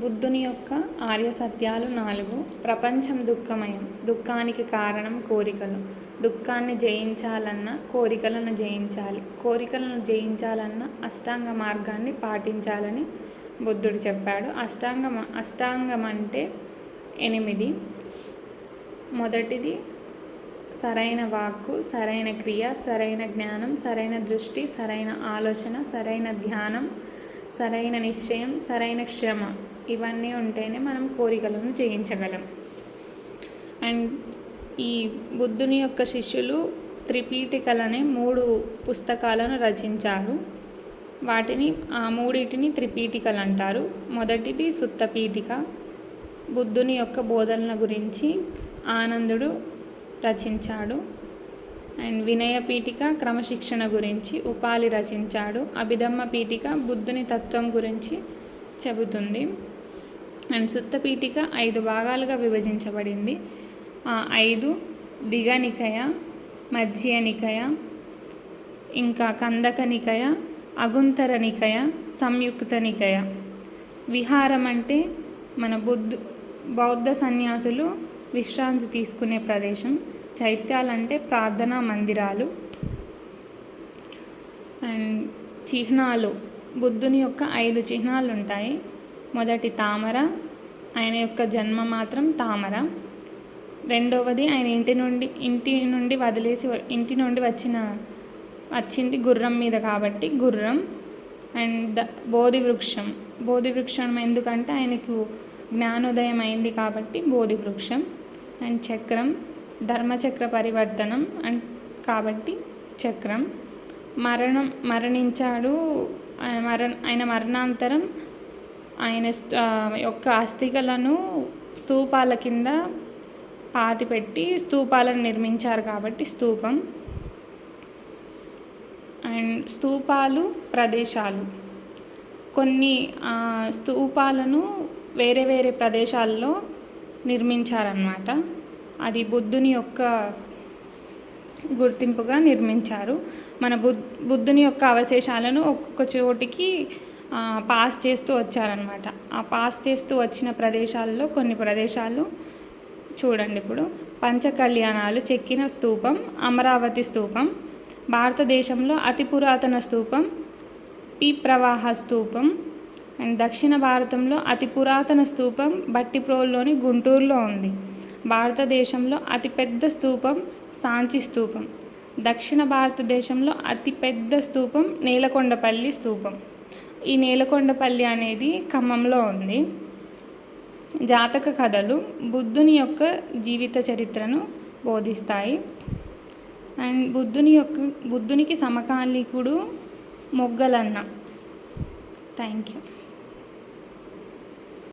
బుద్ధుని యొక్క ఆర్య సత్యాలు 4. ప్రపంచం దుఃఖమయం. దుఃఖానికి కారణం కోరికలు. దుఃఖాన్ని జయించాలన్నా కోరికలను జయించాలి. కోరికలను జయించాలన్నా అష్టాంగ మార్గాన్ని పాటించాలని బుద్ధుడు చెప్పాడు. అష్టాంగం అంటే 8. మొదటిది సరైన వాక్కు, సరైన క్రియ, సరైన జ్ఞానం, సరైన దృష్టి, సరైన ఆలోచన, సరైన ధ్యానం, సరైన నిశ్చయం, సరైన శ్రమ. ఇవన్నీ ఉంటేనే మనం కోరికలను జయించగలం. అండ్ ఈ బుద్ధుని యొక్క శిష్యులు త్రిపీఠికలనే 3 పుస్తకాలను రచించారు. వాటిని ఆ 3టిని త్రిపీఠికలు అంటారు. మొదటిది సుత్త పీఠిక, బుద్ధుని యొక్క బోధనల గురించి ఆనందుడు రచించాడు. అండ్ వినయ పీఠిక క్రమశిక్షణ గురించి ఉపాలి రచించాడు. అభిధమ్మ పీఠిక బుద్ధుని తత్వం గురించి చెబుతుంది. అండ్ సుత్త పీఠిక 5 భాగాలుగా విభజించబడింది. 5 దిగ నికయ, మధ్య నికయ, ఇంకా కందక నికయ, అగుంతర నికయ, సంయుక్త నికయ. విహారం అంటే మన బౌద్ధ సన్యాసులు విశ్రాంతి తీసుకునే ప్రదేశం. చైత్యాలంటే ప్రార్థనా మందిరాలు. అండ్ చిహ్నాలు, బుద్ధుని యొక్క 5 చిహ్నాలు ఉంటాయి. మొదటి తామర, ఆయన యొక్క జన్మ మాత్రం తామర. రెండవది ఆయన ఇంటి నుండి వచ్చింది గుర్రం మీద కాబట్టి గుర్రం. అండ్ బోధి వృక్షం ఎందుకంటే ఆయనకు జ్ఞానోదయం అయింది కాబట్టి బోధి వృక్షం. అండ్ చక్రం, ధర్మచక్ర పరివర్తనం కాబట్టి చక్రం. మరణించాడు. ఆయన మరణాంతరం ఆయన యొక్క అస్థికలను స్తూపాల కింద పాతిపెట్టి స్తూపాలను నిర్మించారు కాబట్టి స్తూపం. అండ్ స్తూపాలు ప్రదేశాలు, కొన్ని స్తూపాలను వేరే వేరే ప్రదేశాల్లో నిర్మించారన్నమాట. అది బుద్ధుని యొక్క గుర్తింపుగా నిర్మించారు. మన బుద్ధుని యొక్క అవశేషాలను ఒక్కొక్క చోటికి పాస్ చేస్తూ వచ్చారనమాట. ఆ పాస్ చేస్తూ వచ్చిన ప్రదేశాల్లో కొన్ని ప్రదేశాలు చూడండి. ఇప్పుడు పంచకళ్యాణాలు చెక్కిన స్తూపం అమరావతి స్తూపం. భారతదేశంలో అతి పురాతన స్తూపం ప్రవాహ స్తూపం. అండ్ దక్షిణ భారతంలో అతి పురాతన స్తూపం బట్టిప్రోలులోని గుంటూరులో ఉంది. భారతదేశంలో అతిపెద్ద స్తూపం సాంచి స్తూపం. దక్షిణ భారతదేశంలో అతిపెద్ద స్తూపం నేలకొండపల్లి స్తూపం. ఈ నేలకొండపల్లి అనేది ఖమ్మంలో ఉంది. జాతక కథలు బుద్ధుని యొక్క జీవిత చరిత్రను బోధిస్తాయి. అండ్ బుద్ధునికి సమకాలీకుడు మొగ్గలన్న. Thank you.